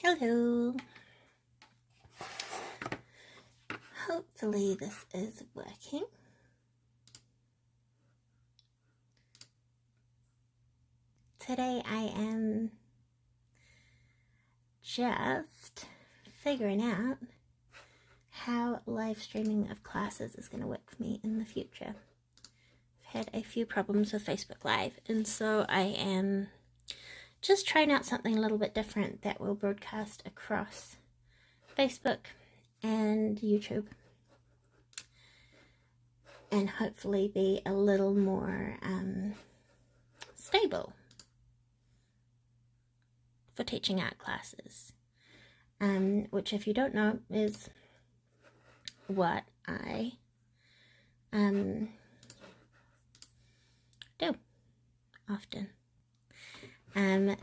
Hello. Hopefully this is working. Today I am just figuring out how live streaming of classes is going to work for me in the future. I've had a few problems with Facebook Live, and so I am just trying out something a little bit different that will broadcast across Facebook and YouTube and hopefully be a little more stable for teaching art classes, which, if you don't know, is what I do often.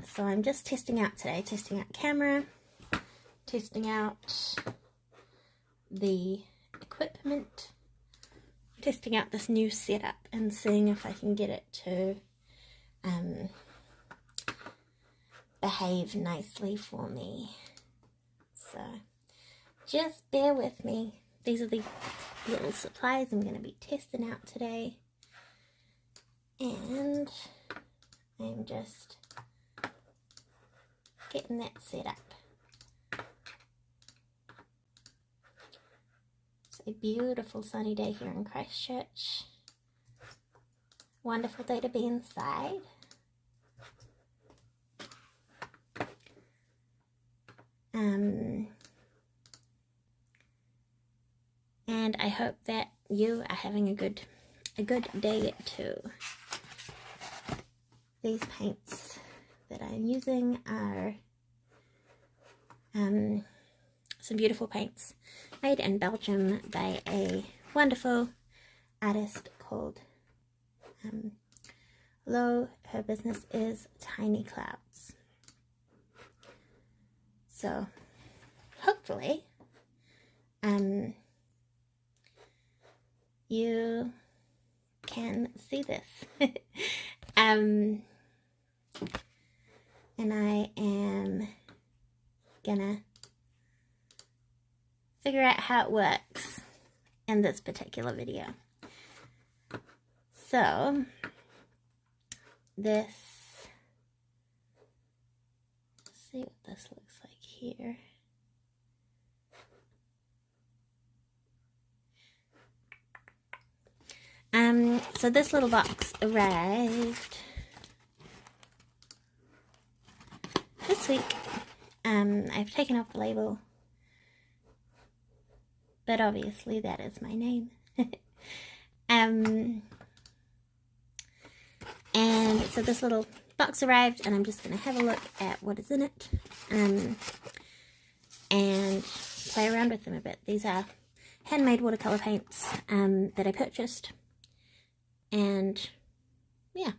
So I'm just testing out today, testing out camera, testing out the equipment, testing out this new setup and seeing if I can get it to behave nicely for me. So just bear with me. These are the little supplies I'm going to be testing out today, and I'm just getting that set up. It's a beautiful sunny day here in Christchurch. Wonderful day to be inside. And I hope that you are having a good day too. These paints that I'm using are some beautiful paints made in Belgium by a wonderful artist called Lo. Her business is Tiny Clouds. So hopefully you can see this. And I am gonna figure out how it works in this particular video. So this, let's see what this looks like here. So this little box arrived this week. I've taken off the label, but obviously that is my name. And so this little box arrived, and I'm just going to have a look at what is in it and play around with them a bit. These are handmade watercolor paints that I purchased, and yeah,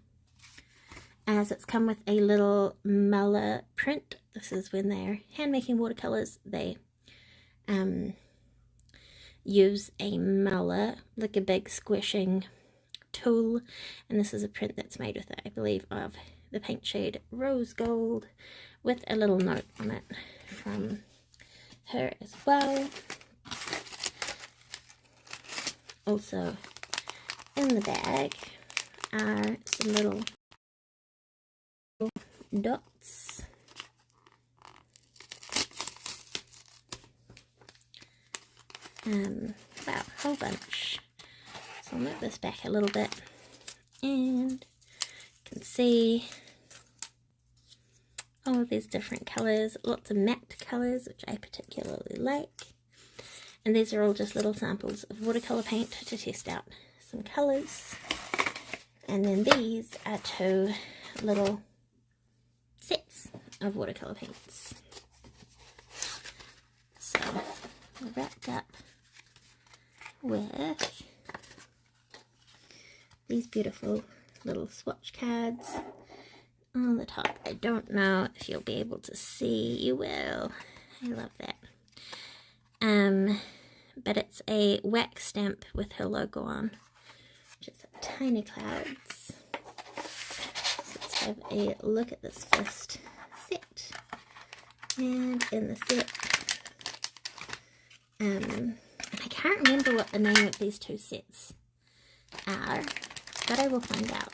as it's come with a little Muller print. This is when they're hand making watercolors, they use a Muller, like a big squishing tool, and this is a print that's made with, I believe, of the paint shade Rose Gold, with a little note on it from her as well. Also in the bag are some little dots. Wow, a whole bunch. So I'll move this back a little bit, and you can see all of these different colours, lots of matte colours, which I particularly like. And these are all just little samples of watercolour paint to test out some colours. And then these are two little sets of watercolour paints. So wrapped up with these beautiful little swatch cards on the top. I don't know if you'll be able to see. You will. I love that. But it's a wax stamp with her logo on, which is Tiny Clouds. So let's have a look at this first set. And in the set, and I can't remember what the name of these two sets are, but I will find out.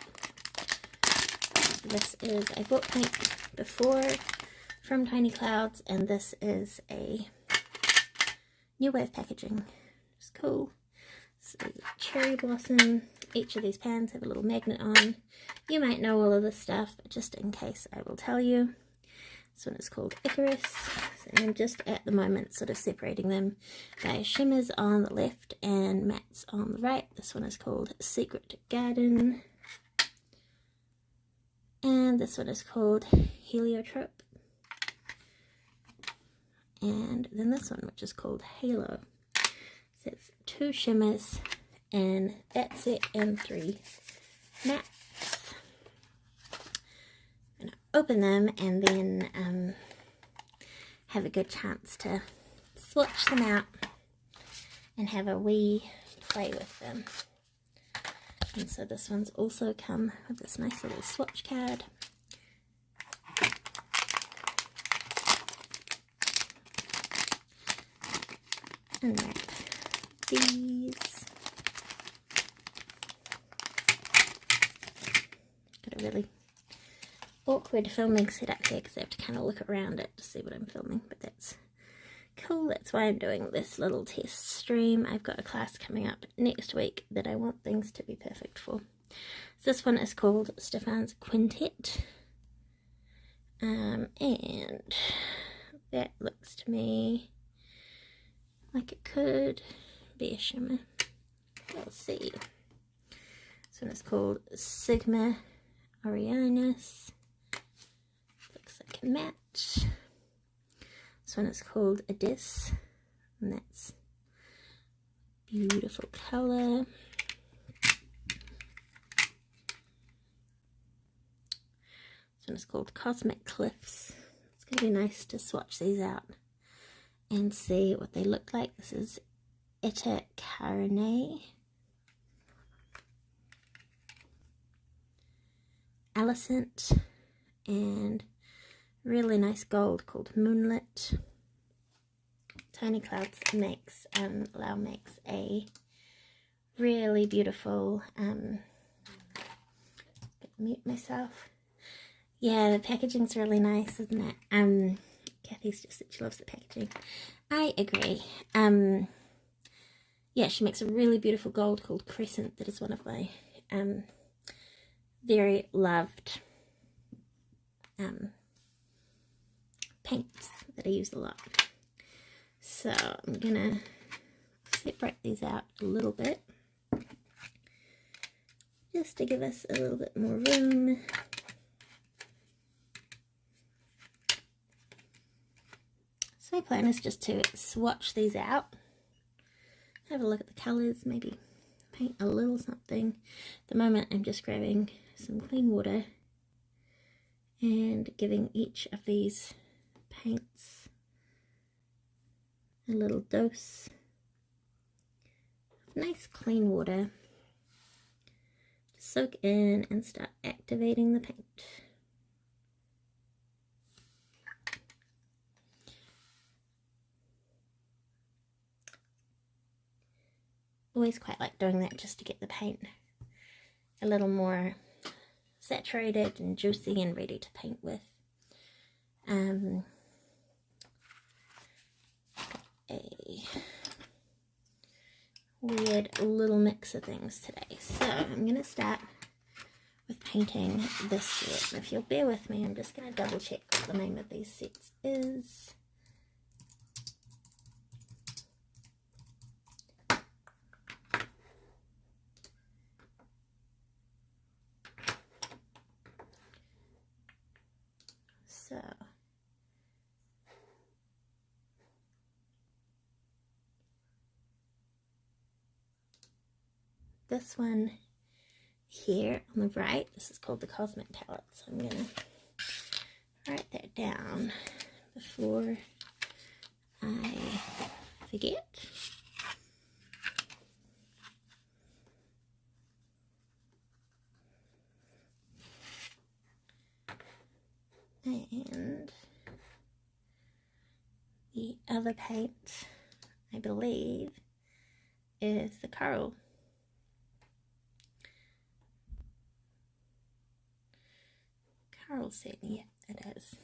This is, I bought paint before from Tiny Clouds, and this is a new way of packaging. It's cool. So cherry blossom. Each of these pans have a little magnet on. You might know all of this stuff, but just in case I will tell you. This one is called Icarus, and I'm just at the moment sort of separating them by shimmers on the left and mattes on the right. This one is called Secret Garden, and this one is called Heliotrope, and then this one, which is called Halo. So it's 2 shimmers and that's it, and 3 mattes. Open them and then have a good chance to swatch them out and have a wee play with them. And so this one's also come with this nice little swatch card. And then these. Got a really awkward filming setup here because I have to kind of look around it to see what I'm filming, but that's cool. That's why I'm doing this little test stream. I've got a class coming up next week that I want things to be perfect for. So this one is called Stefan's Quintet, and that looks to me like it could be a shimmer. We'll see. This one is called Sigma Orianus. Looks like a matte. This one is called Abyss, and that's beautiful colour. This one is called Cosmic Cliffs. It's going to be nice to swatch these out and see what they look like. This is Etta Carne, Alicent, and really nice gold called Moonlit. Tiny Clouds makes makes a really beautiful mute myself. Yeah, the packaging's really nice, isn't it? Kathy's just said she loves the packaging. I agree. Yeah, she makes a really beautiful gold called Crescent that is one of my very loved paints that I use a lot. So I'm gonna separate these out a little bit just to give us a little bit more room. So my plan is just to swatch these out, have a look at the colours, maybe paint a little something. At the moment I'm just grabbing some clean water and giving each of these paints a little dose of nice clean water to soak in and start activating the paint. Always quite like doing that just to get the paint a little more saturated and juicy and ready to paint with. A weird little mix of things today. So I'm going to start with painting this set. And if you'll bear with me, I'm just going to double check what the name of these sets is. So this one here on the right, this is called the Cosmic Palette. So I'm going to write that down before I forget. And other paint, I believe, is the coral. Coral set, yeah, it is.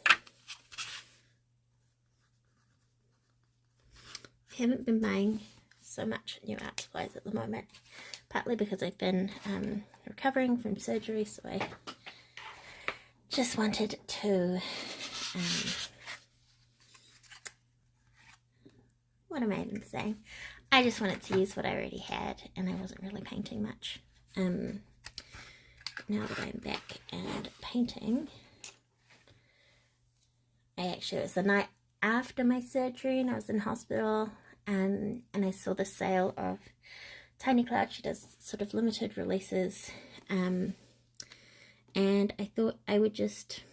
I haven't been buying so much new art supplies at the moment, partly because I've been recovering from surgery, so I just wanted to, what am I even saying? I just wanted to use what I already had, and I wasn't really painting much. Now that I'm back and painting, it was the night after my surgery and I was in hospital, and I saw the sale of Tiny Cloud. She does sort of limited releases, and I thought I would just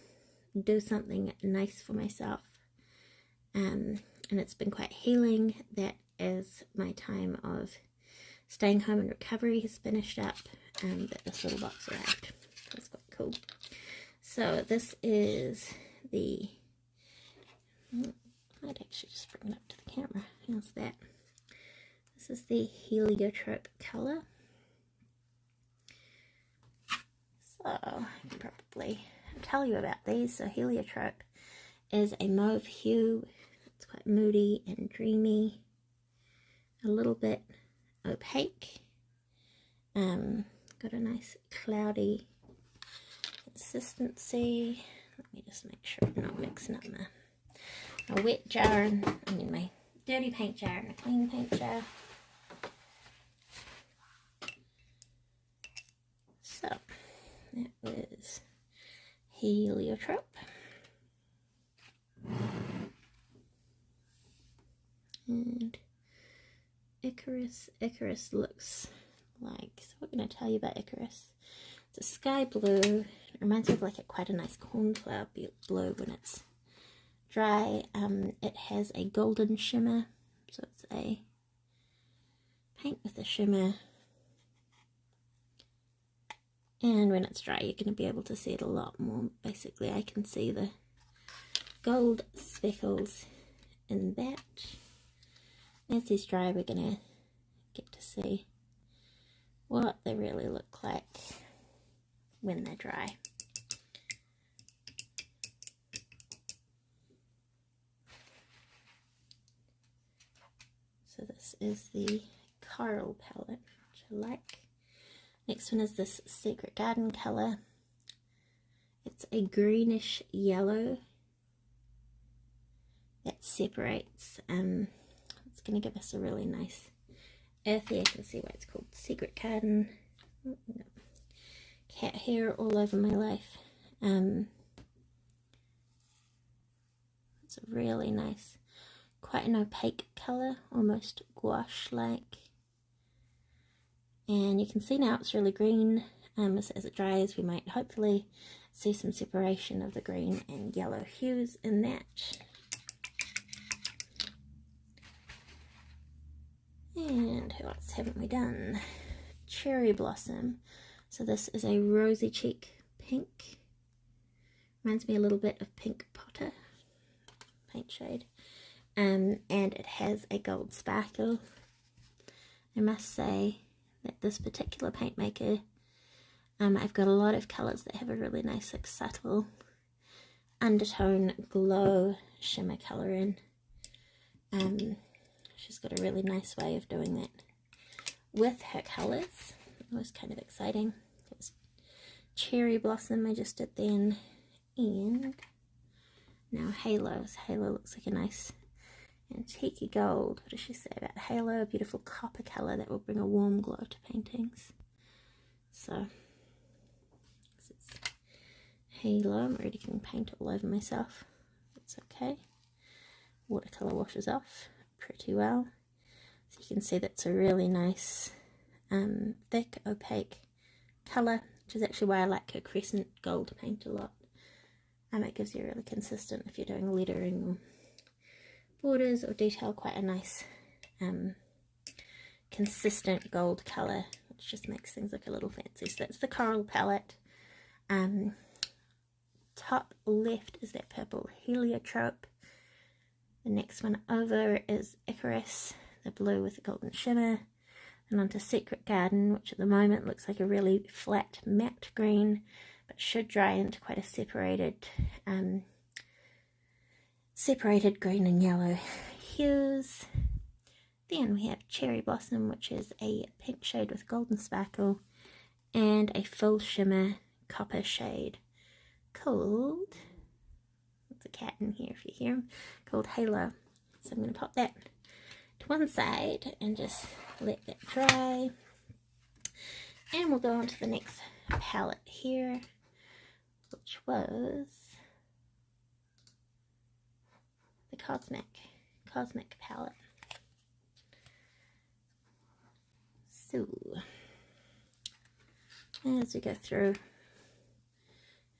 do something nice for myself, and it's been quite healing. That as my time of staying home and recovery has finished up, that this little box arrived. That's quite cool. So this is the, I might actually just bring it up to the camera. How's that? This is the heliotrope colour. So I can probably tell you about these. So heliotrope is a mauve hue. It's quite moody and dreamy, a little bit opaque. Got a nice cloudy consistency. Let me just make sure I'm not mixing up my wet jar and my dirty paint jar and a clean paint jar. So that was heliotrope. And Icarus. Icarus looks like, so what can I tell you about Icarus? It's a sky blue. It reminds me of like quite a nice cornflower blue when it's dry. It has a golden shimmer, so it's a paint with a shimmer. And when it's dry, you're going to be able to see it a lot more. Basically, I can see the gold speckles in that. As these dry, we're going to get to see what they really look like when they're dry. So this is the coral palette, which I like. Next one is this Secret Garden colour. It's a greenish yellow that separates. It's going to give us a really nice earthy, I can see why it's called Secret Garden. Oh, no. Cat hair all over my life. It's a really nice, quite an opaque colour, almost gouache-like. And you can see now it's really green. As it dries, we might hopefully see some separation of the green and yellow hues in that. And who else haven't we done? Cherry Blossom. So this is a rosy cheek pink. Reminds me a little bit of Pink Potter paint shade. And it has a gold sparkle. I must say that this particular paint maker, I've got a lot of colours that have a really nice, like, subtle undertone glow shimmer colour in. She's got a really nice way of doing that with her colours. It was kind of exciting. It was Cherry Blossom I just did then, and now Halos. Halo looks like a nice antique gold. What does she say about Halo? A beautiful copper colour that will bring a warm glow to paintings. So this is Halo. I'm already getting paint all over myself. That's okay. Watercolour washes off pretty well. So you can see that's a really nice thick opaque colour, which is actually why I like her crescent gold paint a lot. It gives you really consistent, if you're doing lettering or borders or detail, quite a nice consistent gold colour, which just makes things look a little fancy. So that's the Coral palette. Top left is that purple Heliotrope. The next one over is Icarus, the blue with the golden shimmer. And onto Secret Garden, which at the moment looks like a really flat matte green, but should dry into quite a separated green and yellow hues. Then we have Cherry Blossom, which is a pink shade with golden sparkle, and a full shimmer copper shade called, there's a cat in here if you hear him, called Halo. So I'm going to pop that to one side and just let that dry. And we'll go on to the next palette here, which was the Cosmic palette. So, as we go through,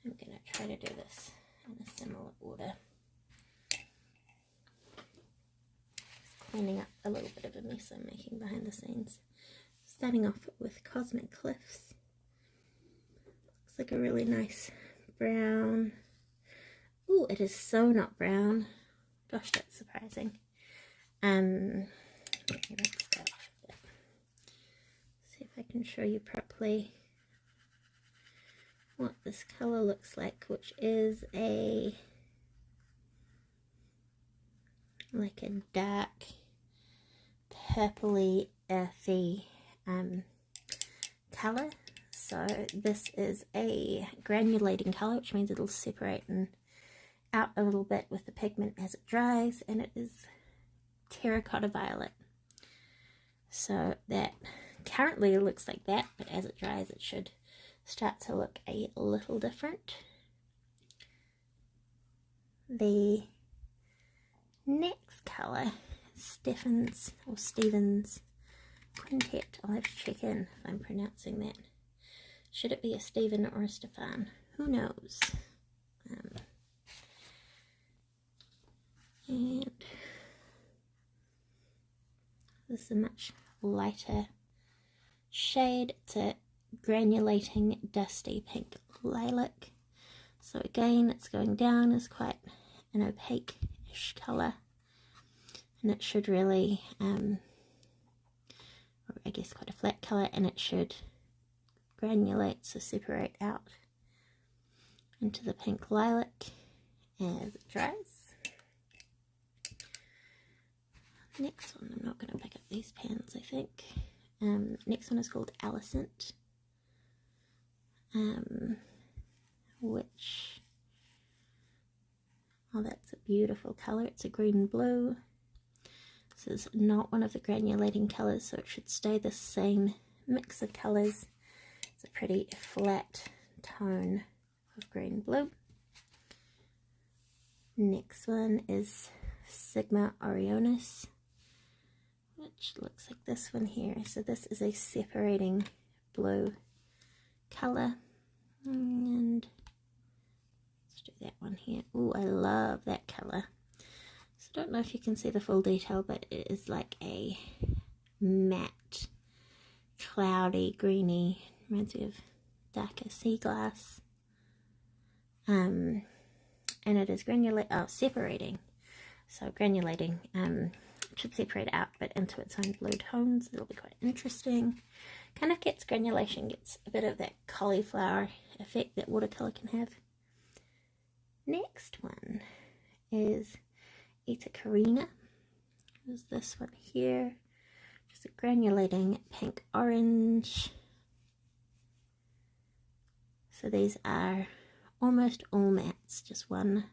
I'm going to try to do this in a similar order. Cleaning up a little bit of a mess I'm making behind the scenes. Starting off with Cosmic Cliffs. Looks like a really nice brown. Ooh, it is so not brown. Gosh, that's surprising. Let me rinse that off a bit. See if I can show you properly what this colour looks like, which is like a dark purpley earthy colour. So this is a granulating colour, which means it'll separate and out a little bit with the pigment as it dries, and it is terracotta violet. So that currently looks like that, but as it dries it should start to look a little different. The next colour is Stevens Quintet. I'll have to check in if I'm pronouncing that. Should it be a Stephen or a Stefan? Who knows? And this is a much lighter shade. It's a granulating dusty pink lilac. So again, it's going down as quite an opaque-ish colour, and it should really, or I guess quite a flat colour, and it should granulate, so separate out into the pink lilac as it dries. Next one, I'm not going to pick up these pans, I think. Next one is called Alicent, which, oh, that's a beautiful colour. It's a green blue. This is not one of the granulating colours, so it should stay the same mix of colours. It's a pretty flat tone of green blue. Next one is Sigma Orionis, which looks like this one here. So this is a separating blue colour, and let's do that one here. Oh, I love that colour. So I don't know if you can see the full detail, but it is like a matte, cloudy, greeny, reminds me of darker sea glass. And it is separating. So granulating, it should separate out but into its own blue tones. It'll be quite interesting. Kind of gets granulation, gets a bit of that cauliflower effect that watercolour can have. Next one is Eta Carina. There's this one here, just a granulating pink orange. So these are almost all mattes, just one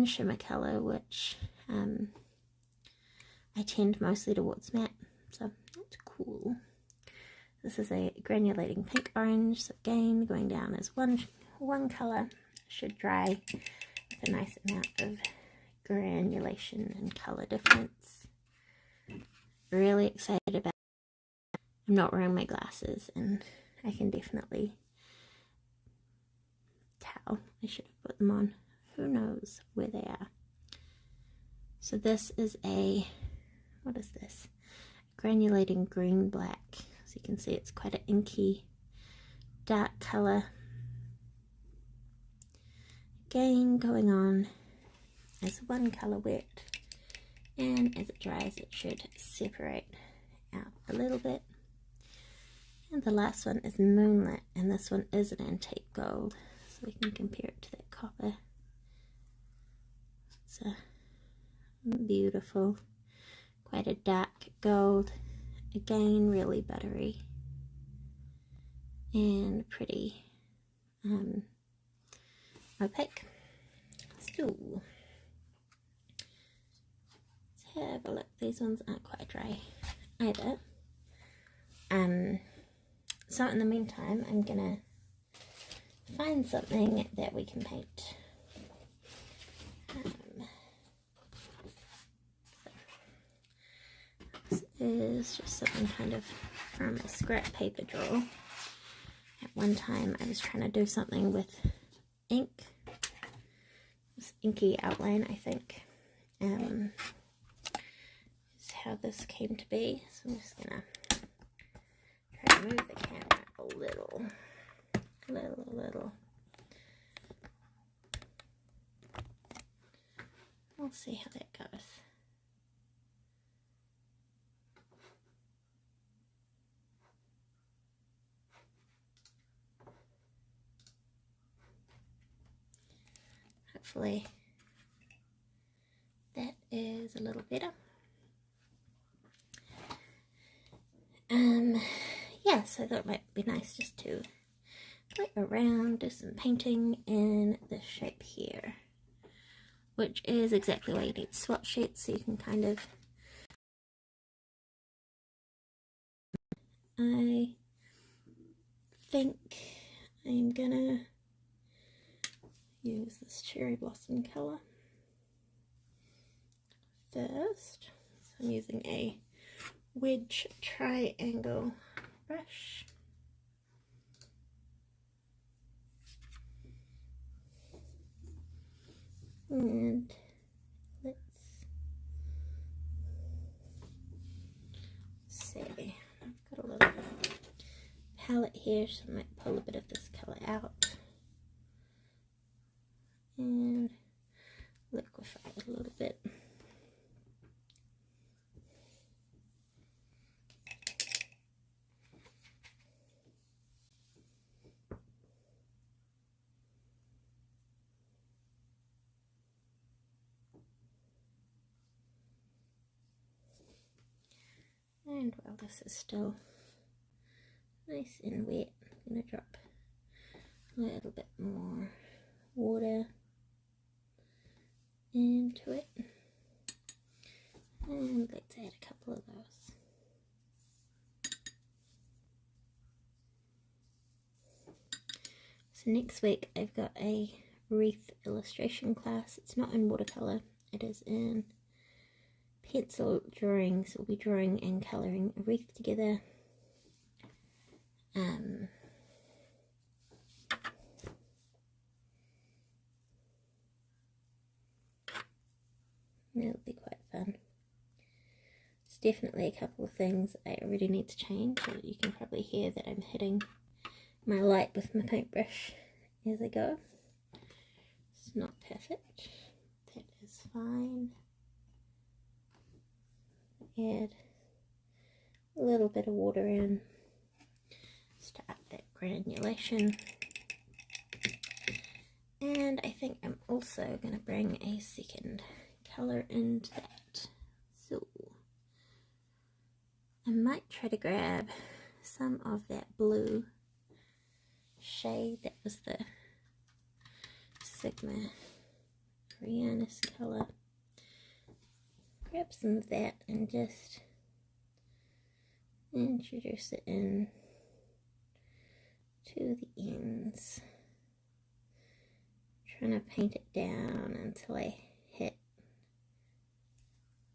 shimmer colour, which I tend mostly towards matte, so that's cool. This is a granulating pink orange, so again going down as one colour. Should dry with a nice amount of granulation and colour difference. Really excited about it. I'm not wearing my glasses and I can definitely tell. I should have put them on. Who knows where they are. So this is what is this? Granulating green black. So you can see it's quite an inky dark colour. Again going on as one colour wet, and as it dries it should separate out a little bit. And the last one is Moonlit, and this one is an antique gold, so we can compare it to that copper. It's a beautiful, quite a dark gold, again really buttery and pretty opaque. So let's have a look. These ones aren't quite dry either. So in the meantime, I'm gonna find something that we can paint. This is just something kind of from a scrap paper drawer. At one time I was trying to do something with ink, this inky outline, I think. Is how this came to be. So I'm just gonna try to move the camera a little. We'll see how that goes. Hopefully that is a little better. Yeah, so I thought it might be nice just to play around, do some painting in this shape here, which is exactly why you need swatch sheets, so you can kind of, I think I'm gonna use this cherry blossom colour first. So I'm using a wedge triangle brush. And let's see, I've got a little palette here, so I might pull a bit of this colour out and liquefy it a little bit. And while this is still nice and wet, I'm going to drop a little bit more water into it. And let's add a couple of those. So next week I've got a wreath illustration class. It's not in watercolour, it is in pencil drawing, so we'll be drawing and colouring a wreath together. It'll be quite fun. There's definitely a couple of things I really need to change. So you can probably hear that I'm hitting my light with my paintbrush as I go. It's not perfect. That is fine. Add a little bit of water in, start that granulation, and I think I'm also going to bring a second colour into that. So I might try to grab some of that blue shade that was the Sigma Rianus colour. Grab some of that and just introduce it in to the ends. Trying to paint it down until I hit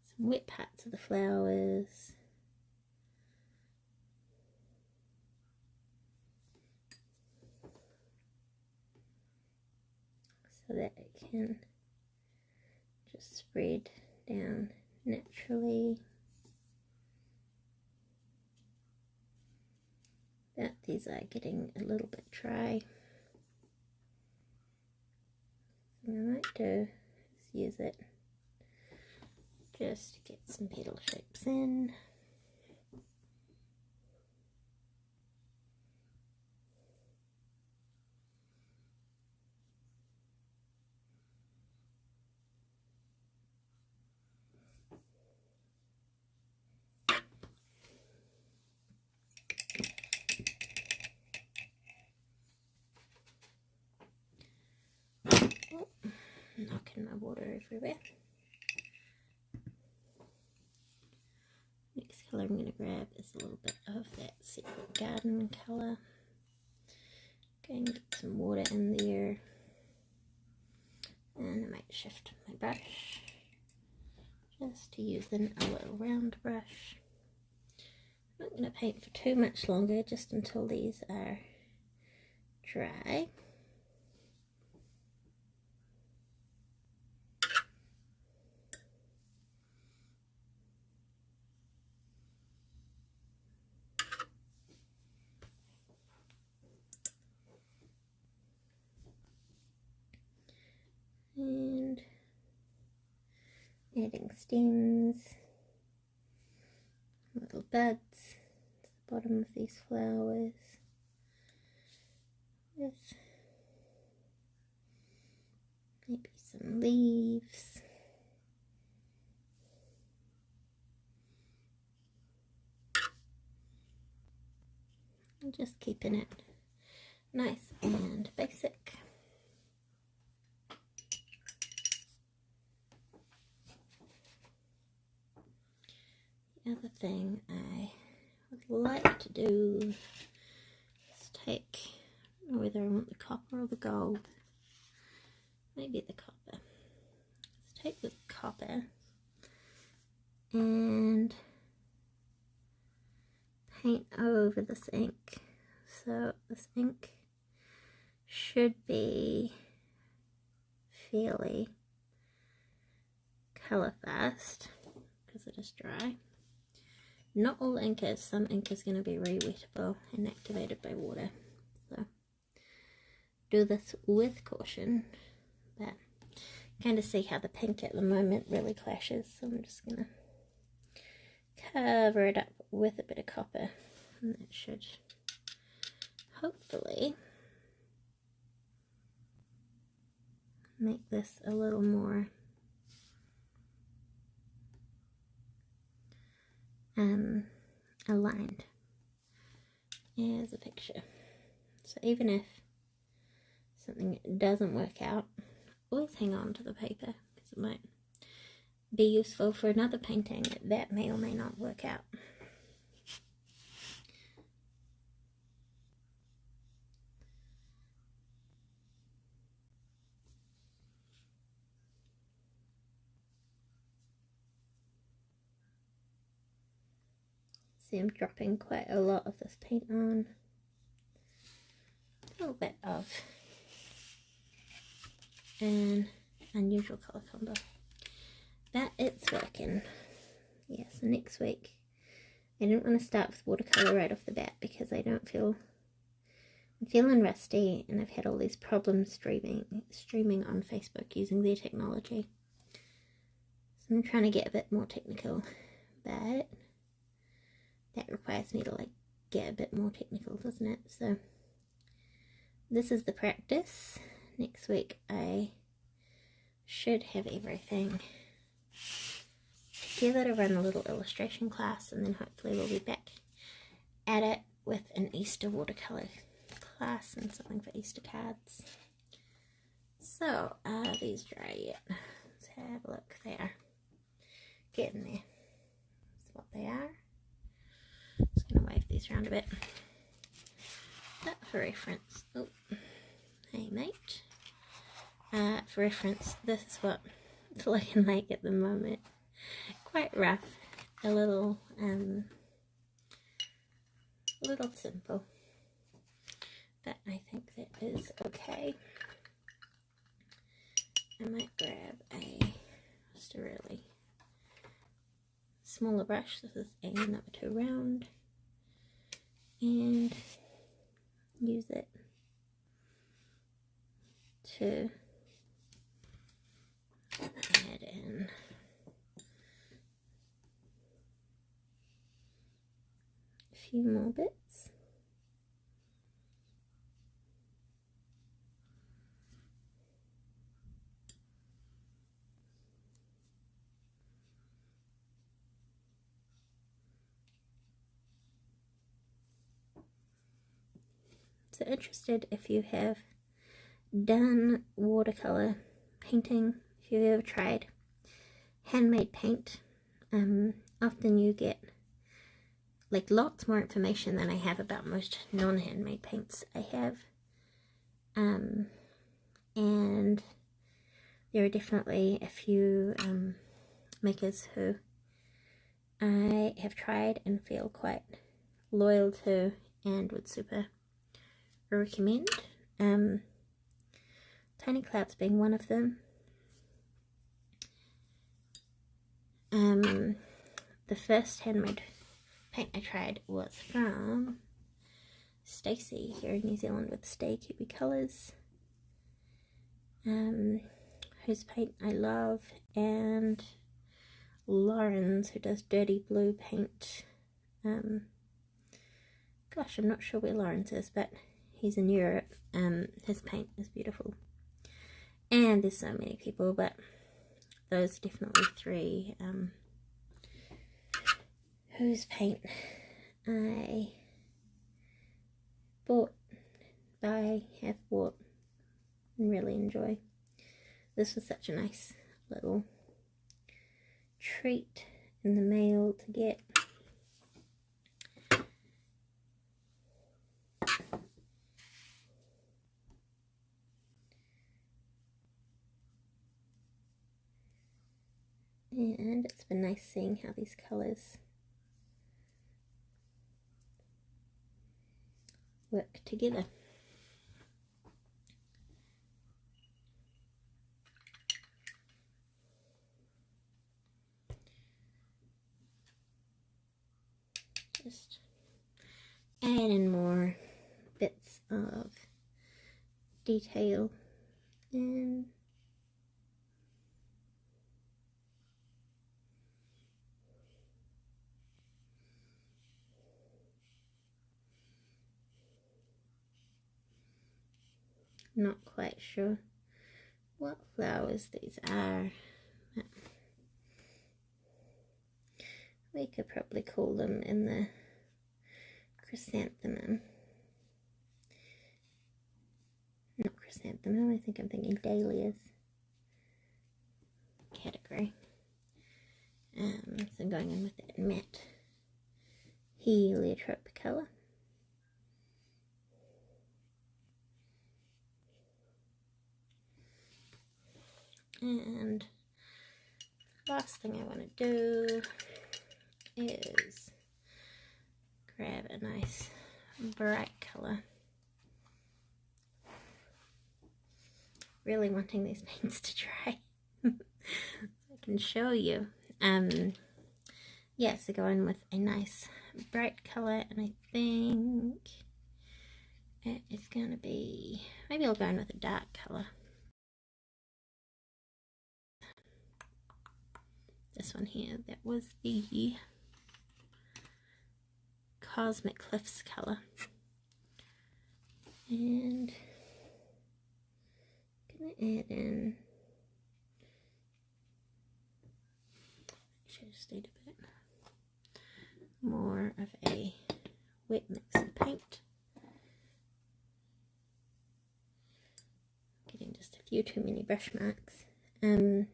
some wet parts of the flowers. So that it can just spread down naturally. But these are getting a little bit dry. What I might do is use it just to get some petal shapes in. Knocking my water everywhere. Next colour I'm going to grab is a little bit of that Secret Garden colour. Going to get some water in there. And I might shift my brush just to use a little round brush. I'm not going to paint for too much longer, just until these are dry. And adding stems, little buds to the bottom of these flowers, with maybe some leaves. And just keeping it nice and basic. The other thing I would like to do is take, I don't know whether I want the copper or the gold, maybe the copper. Let's take the copper and paint over this ink. So this ink should be fairly colour fast because it is dry. Not all ink is. Some ink is going to be re-wettable and activated by water. So do this with caution. But kind of see how the pink at the moment really clashes. So I'm just going to cover it up with a bit of copper. And that should hopefully make this a little more aligned as a picture. So even if something doesn't work out, always hang on to the paper because it might be useful for another painting that may or may not work out. See, I'm dropping quite a lot of this paint on. A little bit of an unusual colour combo. But it's working. Yeah, so next week I didn't want to start with watercolour right off the bat because I don't feel, I'm feeling rusty and I've had all these problems streaming on Facebook using their technology. So I'm trying to get a bit more technical, but that requires me to like get a bit more technical, doesn't it? So this is the practice. Next week I should have everything together to run a little illustration class, and then hopefully we'll be back at it with an Easter watercolour class and something for Easter cards. So are these dry yet? Let's have a look. They are getting there. That's what they are. Just going to wave these around a bit. But for reference, oh, hey mate. For reference, this is what it's looking like at the moment. Quite rough, a little simple, but I think that is okay. I might grab just a really smaller brush. This is a number 2 round, and use it to few more bits. So interested if you have done watercolor painting, if you've ever tried handmade paint. Often you get like lots more information than I have about most non-handmade paints I have. And there are definitely a few makers who I have tried and feel quite loyal to and would super recommend. Tiny Clouds being one of them. The first handmade paint I tried was from Stacey here in New Zealand with Stay Cuppa Colours, whose paint I love, and Lauren's, who does Dirty Blue paint. Gosh, I'm not sure where Lawrence is, but he's in Europe. His paint is beautiful. And there's so many people, but those are definitely three whose paint I have bought and really enjoy. This was such a nice little treat in the mail to get. And it's been nice seeing how these colours work together. Just add in more bits of detail and not quite sure what flowers these are. We could probably call them in the chrysanthemum. Not chrysanthemum, I think I'm thinking dahlias category. So I'm going in with that matte heliotrope colour. And last thing I want to do is grab a nice bright colour. Really wanting these paints to dry so I can show you. Yeah, so go in with a nice bright colour, and I think it is going to be, maybe I'll go in with a dark colour. This one here, that was the Cosmic Cliffs colour. And I'm going to add in, I just need a bit more of a wet mix of paint. Getting just a few too many brush marks. So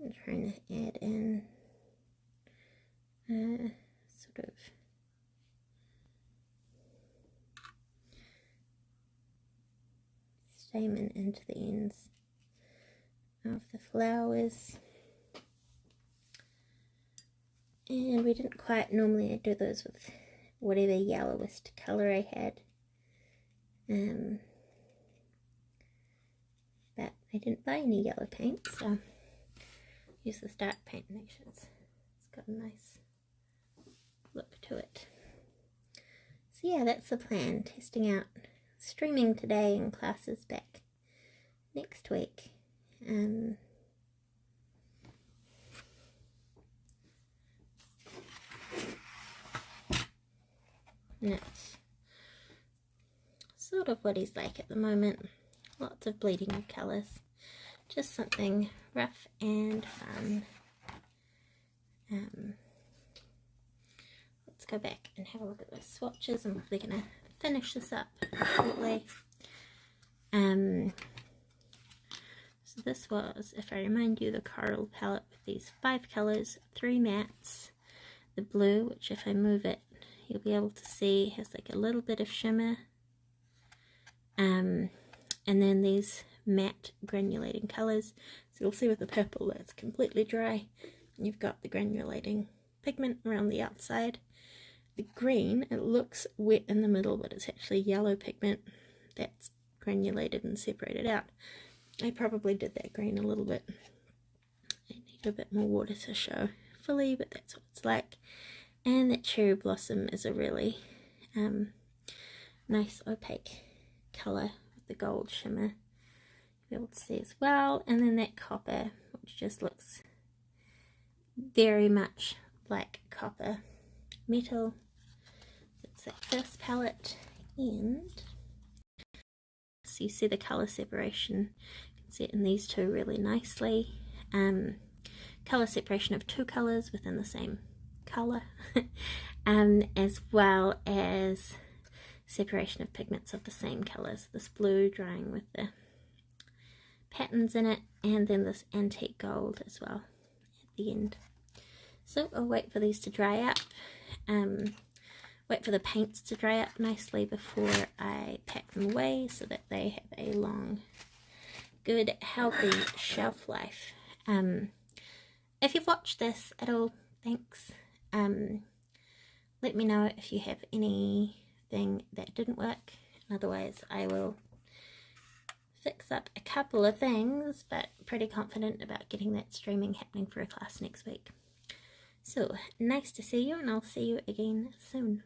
I'm trying to add in sort of stamen into the ends of the flowers. And we didn't quite, normally I do those with whatever yellowest colour I had. But I didn't buy any yellow paint, so use this dark paint, and actually it's got a nice look to it. So yeah, that's the plan. Testing out streaming today and classes back next week. And that's sort of what he's like at the moment. Lots of bleeding of colours. Just something rough and fun. Let's go back and have a look at those swatches. I'm probably going to finish this up shortly. So this was, if I remind you, the coral palette with these 5 colours, 3 mattes, the blue, which if I move it, you'll be able to see has like a little bit of shimmer, and then these matte granulating colours. So you'll see with the purple that's completely dry. You've got the granulating pigment around the outside. The green, it looks wet in the middle, but it's actually yellow pigment that's granulated and separated out. I probably did that green a little bit. I need a bit more water to show fully, but that's what it's like. And that cherry blossom is a really nice opaque colour with the gold shimmer. You'll be able to see as well. And then that copper, which just looks very much like copper metal. That's that first palette. And so you see the colour separation. You can see it in these two really nicely. Colour separation of 2 colours within the same colour, as well as separation of pigments of the same colours. This blue drying with the patterns in it, and then this antique gold as well at the end. So I'll wait for these to dry up. Wait for the paints to dry up nicely before I pack them away so that they have a long, good, healthy shelf life. If you've watched this at all, thanks. Let me know if you have anything that didn't work. Otherwise, I will fix up a couple of things, but pretty confident about getting that streaming happening for a class next week. So, nice to see you, and I'll see you again soon.